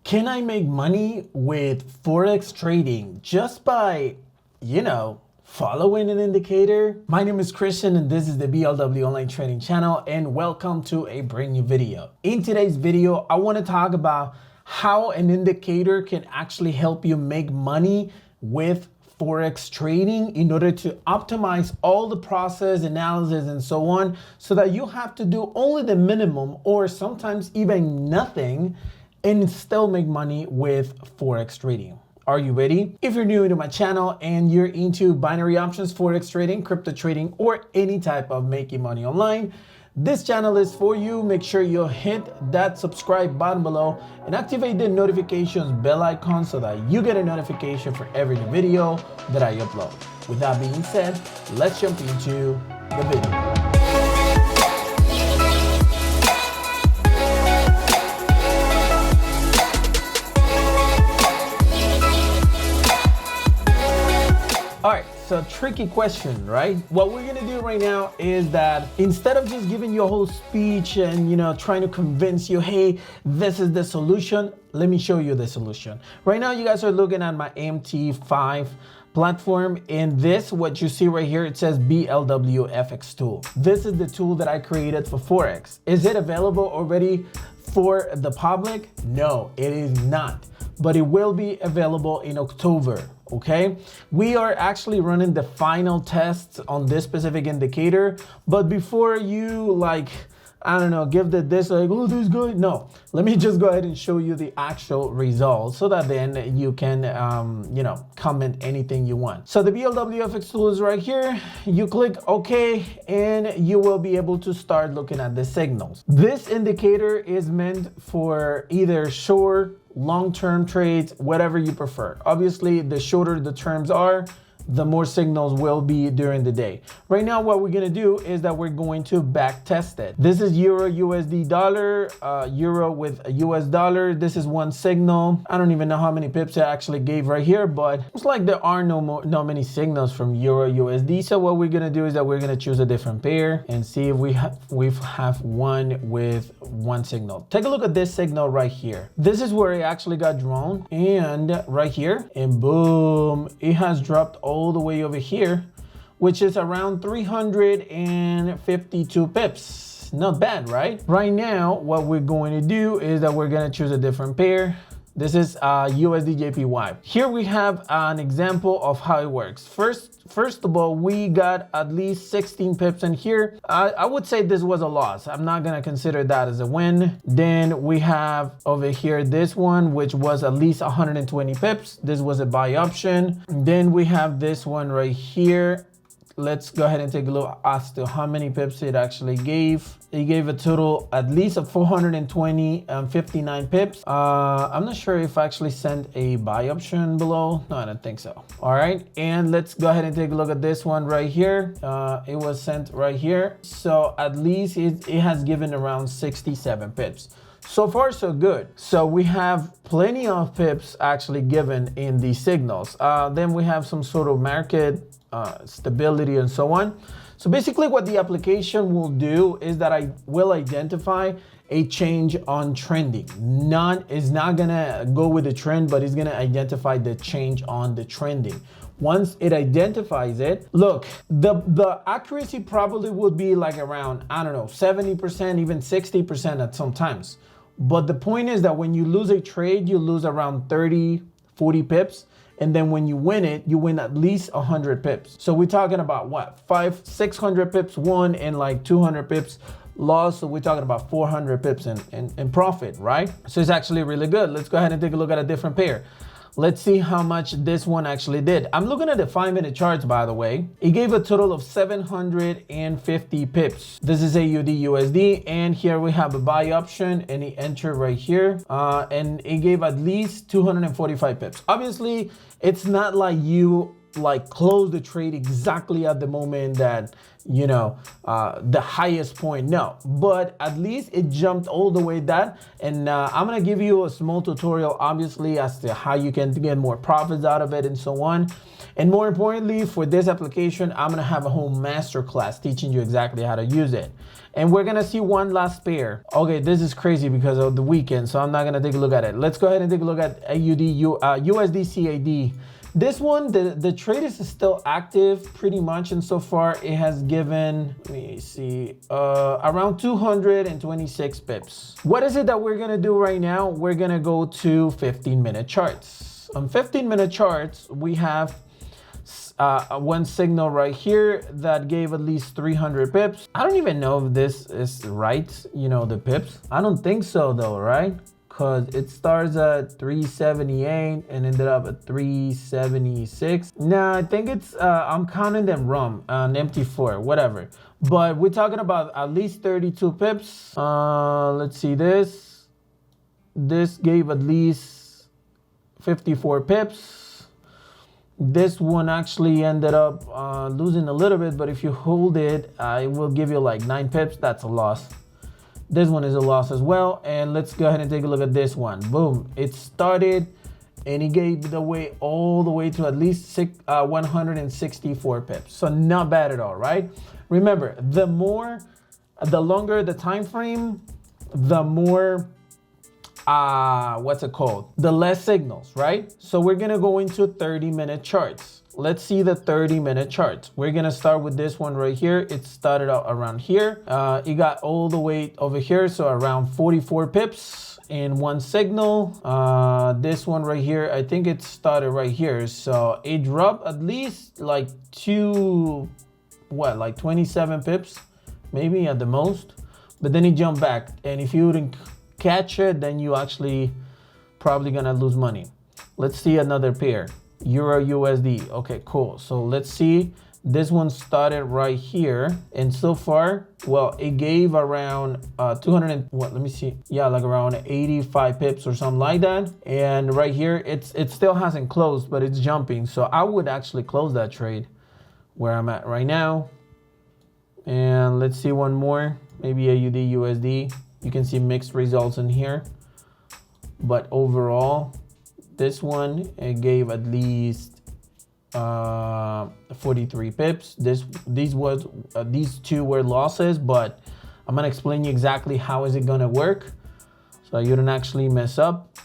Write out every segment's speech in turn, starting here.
Can I make money with Forex trading just by, following an indicator? My name is Christian and this is the BLW online trading channel, and welcome to a brand new video. In today's video, I want to talk about how an indicator can actually help you make money with Forex trading in order to optimize all the process, analysis, and so on, so that you have to do only the minimum or sometimes even nothing and still make money with Forex trading. Are you ready? If you're new to my channel and you're into binary options, Forex trading, crypto trading, or any type of making money online, this channel is for you. Make sure you hit that subscribe button below and activate the notifications bell icon so that you get a notification for every new video that I upload. With that being said, let's jump into the video. All right, so tricky question, right? What we're gonna do right now is that instead of just giving you a whole speech and trying to convince you, hey, this is the solution, let me show you the solution. Right now, you guys are looking at my MT5 platform, and this, what you see right here, it says BLW FX tool. This is the tool that I created for Forex. Is it available already for the public? No, it is not, but it will be available in October. Okay, we are actually running the final tests on this specific indicator, but before you give this oh, this is good. No, let me just go ahead and show you the actual results so that then you can comment anything you want. So the BLW FX tool is right here. You click OK and you will be able to start looking at the signals. This indicator is meant for either short, long-term trades, whatever you prefer. Obviously, the shorter the terms are, the more signals will be during the day. Right now, what we're gonna do is that we're going to back test it. This is Euro USD dollar, Euro with a US dollar. This is one signal. I don't even know how many pips I actually gave right here, but it's like there are no many signals from Euro USD. So what we're gonna do is that we're gonna choose a different pair and see if we have one with one signal. Take a look at this signal right here. This is where it actually got drawn, and right here, and boom, it has dropped all the way over here, which is around 352 pips. Not bad, right? Right now, what we're going to do is that we're going to choose a different pair. This is USDJPY. Here we have an example of how it works. First of all, we got at least 16 pips in here. I would say this was a loss. I'm not gonna consider that as a win. Then we have over here this one, which was at least 120 pips. This was a buy option. Then we have this one right here. Let's go ahead and take a look as to how many pips it actually gave. It gave a total at least of 420 and 59 pips. I'm not sure if I actually sent a buy option below. No, I don't think so. All right, and let's go ahead and take a look at this one right here. It was sent right here. So at least it has given around 67 pips. So far, so good. So we have plenty of pips actually given in these signals. Then we have some sort of market stability and so on. So basically what the application will do is that I will identify a change on trending. It's not gonna go with the trend, but it's gonna identify the change on the trending. Once it identifies it, look, the accuracy probably would be like around, I don't know, 70%, even 60% at some times. But the point is that when you lose a trade, you lose around 30, 40 pips. And then when you win it, you win at least 100 pips. So we're talking about what? 600 pips won and like 200 pips lost. So we're talking about 400 pips in profit, right? So it's actually really good. Let's go ahead and take a look at a different pair. Let's see how much this one actually did. I'm looking at the 5-minute charts, by the way. It gave a total of 750 pips. This is AUD USD, and here we have a buy option, and it entered right here, and it gave at least 245 pips. Obviously, it's not like you like close the trade exactly at the moment that, you know, the highest point. No, but at least it jumped all the way that. And I'm gonna give you a small tutorial, obviously, as to how you can get more profits out of it and so on. And more importantly, for this application, I'm gonna have a whole masterclass teaching you exactly how to use it. And we're gonna see one last pair. Okay, this is crazy because of the weekend, so I'm not gonna take a look at it. Let's go ahead and take a look at USDCAD. This one, the trade is still active pretty much, and so far it has given, let me see, around 226 pips. What is it that we're gonna do right now? We're gonna go to 15-minute charts. On 15-minute charts, we have one signal right here that gave at least 300 pips. I don't even know if this is right, you know, the pips. I don't think so though, right? Because it starts at 378 and ended up at 376. Nah, I think it's, I'm counting them wrong, an empty 4, whatever. But we're talking about at least 32 pips. Let's see this. This gave at least 54 pips. This one actually ended up losing a little bit, but if you hold it, it will give you like 9 pips. That's a loss. This one is a loss as well. And let's go ahead and take a look at this one. Boom. It started and it gave the way all the way to at least 164 pips. So not bad at all, right? Remember, the longer the time frame, the more what's it called? The less signals, right? So we're gonna go into 30-minute charts. Let's see the 30-minute charts. We're gonna start with this one right here. It started out around here. It got all the way over here, so around 44 pips in one signal. This one right here, I think it started right here. So it dropped at least like like 27 pips, maybe at the most. But then it jumped back, and if you didn't catch it, then you actually probably gonna lose money. Let's see another pair, Euro USD. Okay, cool. So let's see, this one started right here, and so far, well, it gave around 200 let me see, yeah, like around 85 pips or something like that. And right here, it still hasn't closed, but it's jumping. So I would actually close that trade where I'm at right now. And let's see one more, maybe AUD USD. You can see mixed results in here, but overall, this one, it gave at least 43 pips. These two were losses, but I'm gonna explain you exactly how is it gonna work, so you don't actually mess up.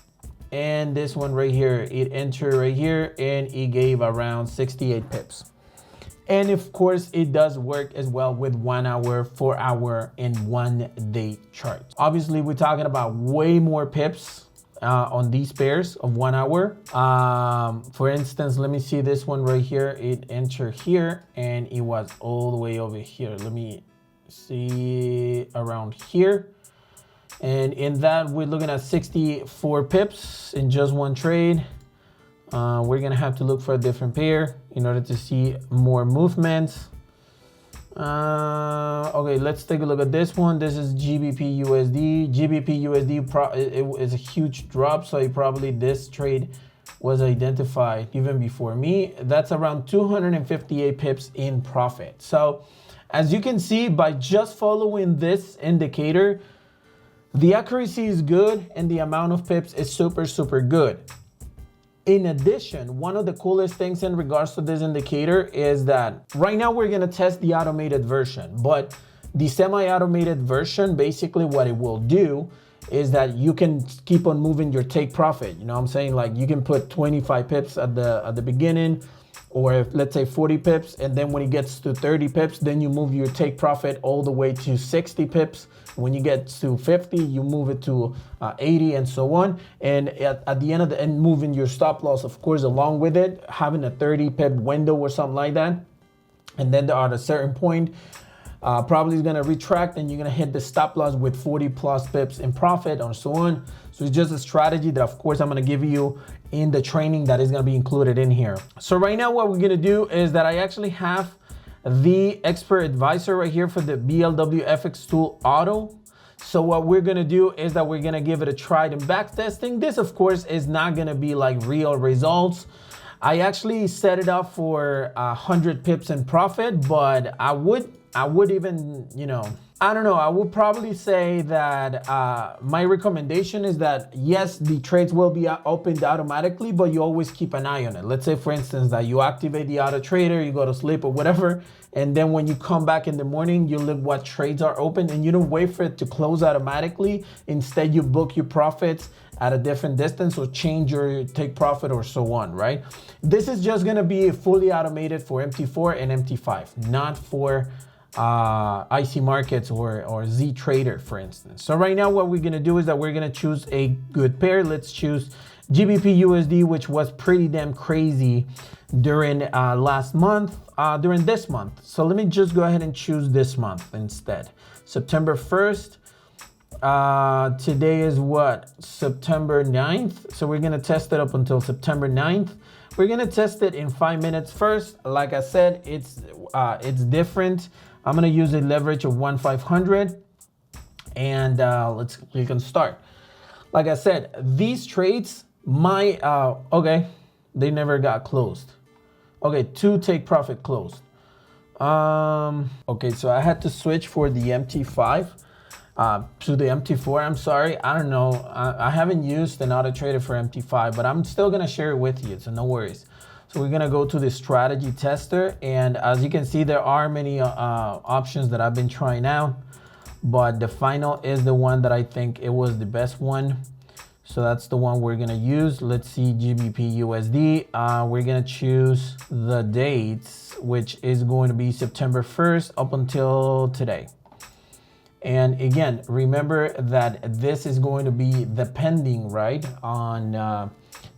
And this one right here, it entered right here, and it gave around 68 pips. And of course, it does work as well with 1 hour, 4 hour, and 1 day charts. Obviously, we're talking about way more pips on these pairs of 1 hour. For instance, let me see this one right here. It entered here and it was all the way over here. Let me see, around here. And in that, we're looking at 64 pips in just one trade. We're gonna have to look for a different pair in order to see more movements. Okay, let's take a look at this one. This is GBP USD. GBP USD, it is a huge drop, so probably this trade was identified even before me. That's around 258 pips in profit. So as you can see, by just following this indicator, the accuracy is good and the amount of pips is super, super good. In addition, one of the coolest things in regards to this indicator is that right now we're gonna test the automated version, but the semi-automated version, basically what it will do is that you can keep on moving your take profit. You know what I'm saying? Like you can put 25 pips at the beginning, or if, let's say 40 pips, and then when it gets to 30 pips, then you move your take profit all the way to 60 pips. When you get to 50, you move it to 80 and so on. And at the end of the end, moving your stop loss, of course, along with it, having a 30 pip window or something like that. And then at a certain point, probably is gonna retract and you're gonna hit the stop loss with 40 plus pips in profit or so on. So it's just a strategy that of course I'm gonna give you in the training that is gonna be included in here. So right now what we're gonna do is that I actually have the expert advisor right here for the BLW FX tool auto. So what we're gonna do is that we're gonna give it a try in back testing. This of course is not gonna be like real results. I actually set it up for 100 pips in profit, but I would even, you know, I don't know. I would probably say that my recommendation is that yes, the trades will be opened automatically, but you always keep an eye on it. Let's say, for instance, that you activate the Autotrader, you go to sleep or whatever, and then when you come back in the morning, you look what trades are open, and you don't wait for it to close automatically. Instead, you book your profits at a different distance or change your take profit or so on, right? This is just gonna be fully automated for MT4 and MT5, not for IC markets or Z Trader, for instance. So right now what we're gonna do is that we're gonna choose a good pair. Let's choose GBP USD, which was pretty damn crazy during last month, during this month. So let me just go ahead and choose this month instead. September 1st. Today is what? September 9th. So we're gonna test it up until September 9th. We're gonna test it in 5 minutes first. Like I said, it's different. I'm gonna use a leverage of 1,500 and we can start. Like I said, these trades, okay, they never got closed. Okay, 2 take profit closed. Okay, so I had to switch for the MT5 to the MT4. I'm sorry, I don't know. I haven't used an Autotrader for MT5, but I'm still gonna share it with you, so no worries. So we're gonna go to the strategy tester, and as you can see, there are many options that I've been trying out, but the final is the one that I think it was the best one. So that's the one we're gonna use. Let's see, GBP USD. We're gonna choose the dates, which is going to be September 1st up until today. And again, remember that this is going to be depending, right, on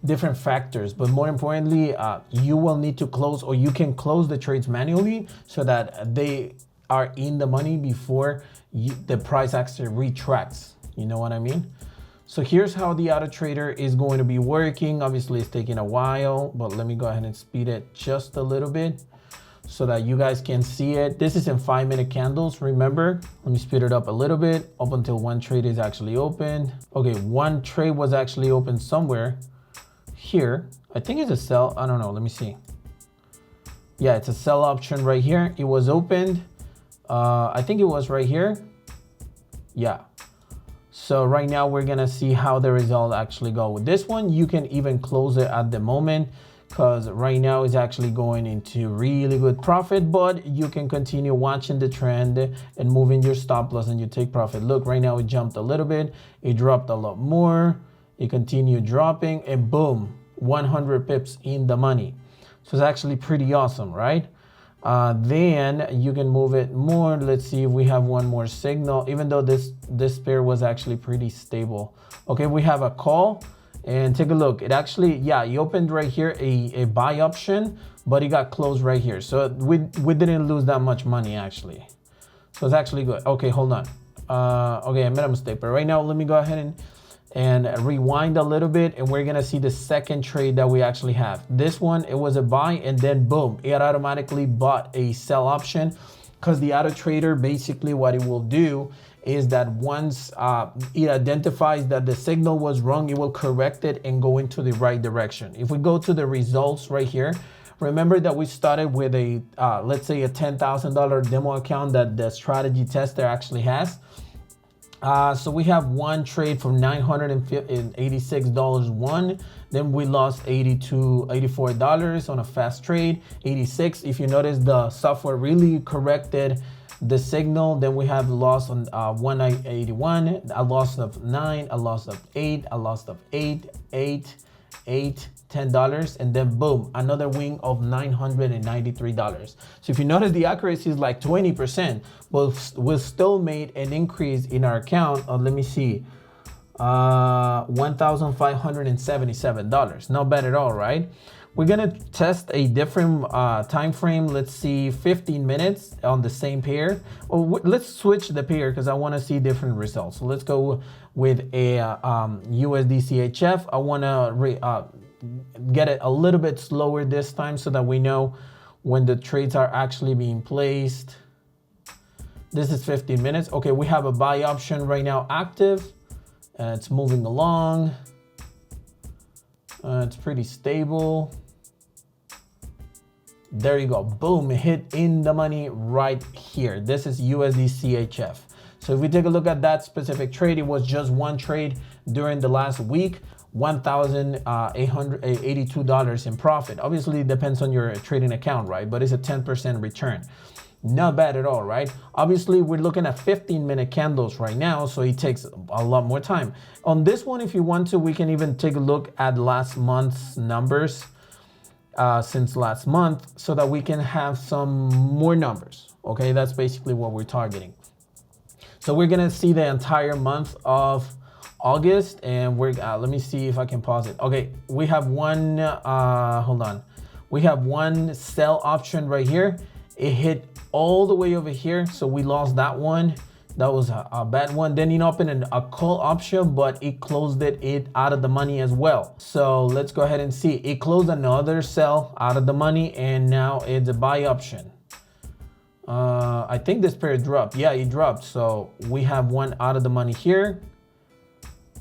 different factors, but more importantly, you will need to close, or you can close the trades manually so that they are in the money before the price actually retracts. You know what I mean? So here's how the Autotrader is going to be working. Obviously, it's taking a while, but let me go ahead and speed it just a little bit so that you guys can see it. This is in 5-minute candles, remember. Let me speed it up a little bit up until one trade is actually opened. Okay, one trade was actually opened somewhere here. I think it's a sell, I don't know, let me see. Yeah, it's a sell option right here. It was opened, I think it was right here. Yeah. So right now we're gonna see how the result actually go. With this one, you can even close it at the moment, because right now it's actually going into really good profit, but you can continue watching the trend and moving your stop loss and you take profit. Look, right now it jumped a little bit, it dropped a lot more, it continued dropping, and boom, 100 pips in the money. So it's actually pretty awesome, right? Then you can move it more. Let's see if we have one more signal, even though this pair was actually pretty stable. Okay, we have a call. And take a look, it actually, yeah, you opened right here a buy option, but it got closed right here. So we didn't lose that much money actually. So it's actually good. Okay, hold on. Okay, I made a mistake, but right now let me go ahead and rewind a little bit, and we're gonna see the second trade that we actually have. This one, it was a buy, and then boom, it automatically bought a sell option, because the Autotrader, basically what it will do is that once it identifies that the signal was wrong, it will correct it and go into the right direction. If we go to the results right here, remember that we started with a, let's say a $10,000 demo account that the strategy tester actually has. So we have one trade for $986 won. Then we lost $84 on a fast trade, 86. If you notice, the software really corrected the signal. Then we have loss on 181, a loss of 9, a loss of 8, a loss of 8, $10, and then boom, another wing of $993. So if you notice, the accuracy is like 20%, but we still made an increase in our account of, let me see, $1,577. Not bad at all, right? We're gonna test a different time frame. Let's see, 15 minutes on the same pair. Or let's switch the pair because I want to see different results. So let's go with a USDCHF. I want to get it a little bit slower this time so that we know when the trades are actually being placed. This is 15 minutes. Okay, we have a buy option right now active. It's moving along. It's pretty stable. There you go, boom, it hit in the money right here. This is USDCHF. So if we take a look at that specific trade, it was just one trade during the last week, $1,882 in profit. Obviously it depends on your trading account, right? But it's a 10% return. Not bad at all, right? Obviously we're looking at 15-minute candles right now, so it takes a lot more time. On this one, if you want to, we can even take a look at last month's numbers since last month so that we can have some more numbers. Okay, that's basically what we're targeting. So we're gonna see the entire month of August, and we're let me see if I can pause it. Okay, we have one hold on, we have one sell option right here. It hit all the way over here, so we lost that one. That was a bad one. Then it opened a call option, but it closed it out of the money as well. So let's go ahead and see. It closed another sell out of the money, and now it's a buy option. I think this pair dropped. Yeah, it dropped. So we have one out of the money here,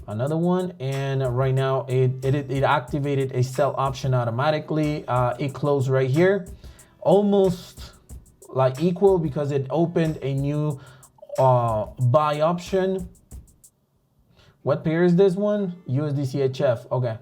another one, and right now it activated a sell option automatically. It closed right here, almost like equal because it opened a new buy option. What pair is this one? USDCHF. Okay.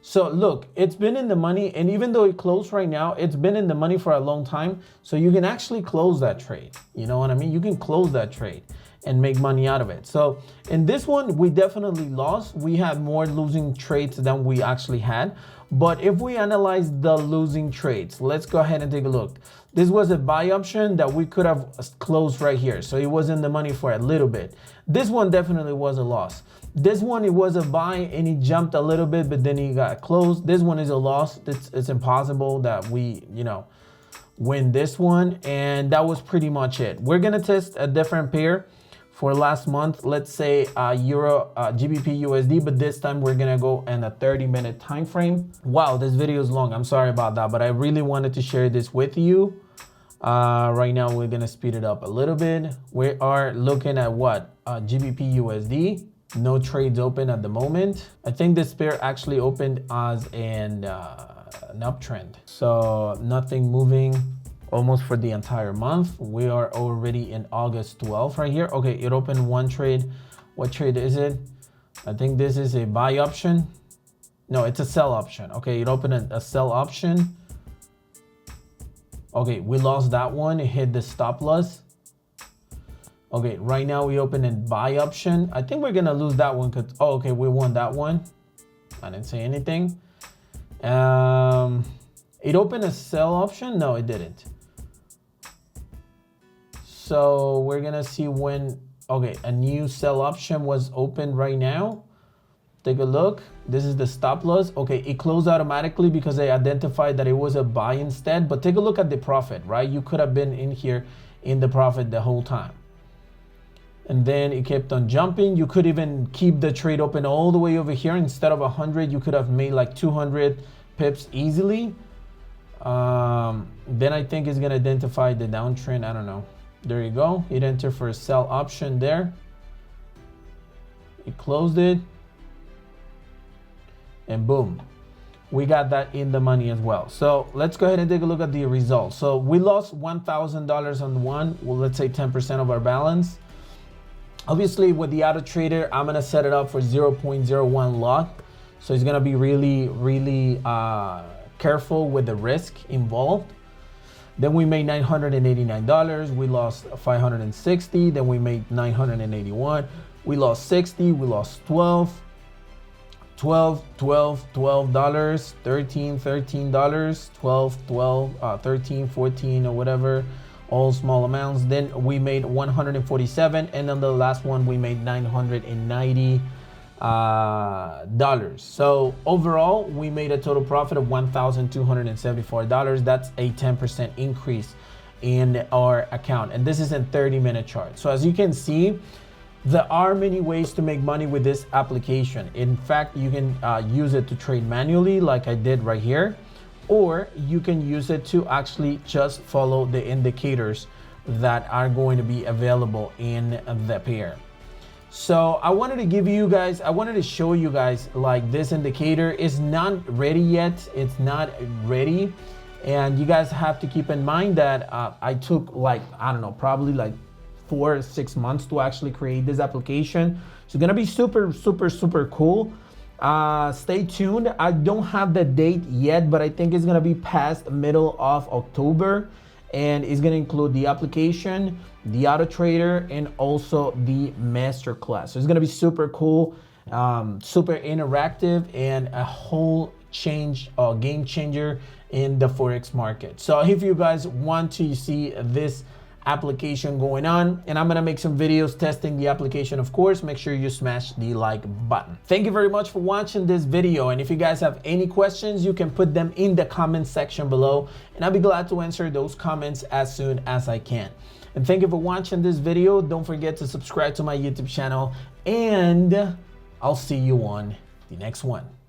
So look, it's been in the money, and even though it closed right now, it's been in the money for a long time. So you can actually close that trade. You know what I mean? You can close that trade and make money out of it. So in this one, we definitely lost. We had more losing trades than we actually had. But if we analyze the losing trades, let's go ahead and take a look. This was a buy option that we could have closed right here. So it was in the money for a little bit. This one definitely was a loss. This one, it was a buy and it jumped a little bit, but then it got closed. This one is a loss. It's impossible that we, win this one. And that was pretty much it. We're gonna test a different pair for last month. Let's say Euro GBP USD, but this time we're gonna go in a 30-minute time frame. Wow, this video is long. I'm sorry about that, but I really wanted to share this with you. Right now we're gonna speed it up a little bit. We are looking at what? GBP USD. No trades open at the moment. I think this pair actually opened as an uptrend. So nothing moving almost for the entire month. We are already in August 12th right here. Okay, it opened one trade. What trade is it? I think this is a buy option. No, it's a sell option. Okay, it opened a sell option. Okay, we lost that one. It hit the stop loss. Okay, right now we open a buy option. I think we're gonna lose that one because, oh, okay, we won that one. I didn't say anything. It opened a sell option. No, it didn't. So we're gonna see when, okay, a new sell option was opened right now. Take a look. This is the stop loss. Okay, it closed automatically because they identified that it was a buy instead. But take a look at the profit, right? You could have been in here in the profit the whole time. And then it kept on jumping. You could even keep the trade open all the way over here. Instead of 100, you could have made like 200 pips easily. Then I think it's gonna identify the downtrend. I don't know. There you go. It entered for a sell option there. It closed it. And boom, we got that in the money as well. So let's go ahead and take a look at the results. So we lost $1,000 on one. Well, let's say 10% of our balance. Obviously with the Autotrader, I'm gonna set it up for 0.01 lot. So it's gonna be really, really careful with the risk involved. Then we made $989. We lost $560. Then we made $981. We lost $60. We lost $12. $12, $12, $13, $13, $12, $12, 13, 14, or whatever, all small amounts. Then we made $147, and then the last one we made $990. So overall, we made a total profit of $1,274. That's a 10% increase in our account, and this is in 30-minute chart. So as you can see, there are many ways to make money with this application. In fact, you can use it to trade manually like I did right here, or you can use it to actually just follow the indicators that are going to be available in the pair. So I wanted to give you guys, I wanted to show you guys like this indicator is not ready yet. It's not ready. And you guys have to keep in mind that I took like, I don't know, probably like 4 or 6 months to actually create this application. So it's gonna be super cool. Stay tuned. I don't have the date yet, but I think it's gonna be past middle of October, and it's gonna include the application, the Autotrader, and also the masterclass. So it's gonna be super cool, super interactive, and a whole game changer in the Forex market. So if you guys want to see this application going on, and I'm gonna make some videos testing the application, of course, make sure you smash the like button. Thank you very much for watching this video, and if you guys have any questions, you can put them in the comment section below, and I'll be glad to answer those comments as soon as I can. And thank you for watching this video. Don't forget to subscribe to my YouTube channel, and I'll see you on the next one.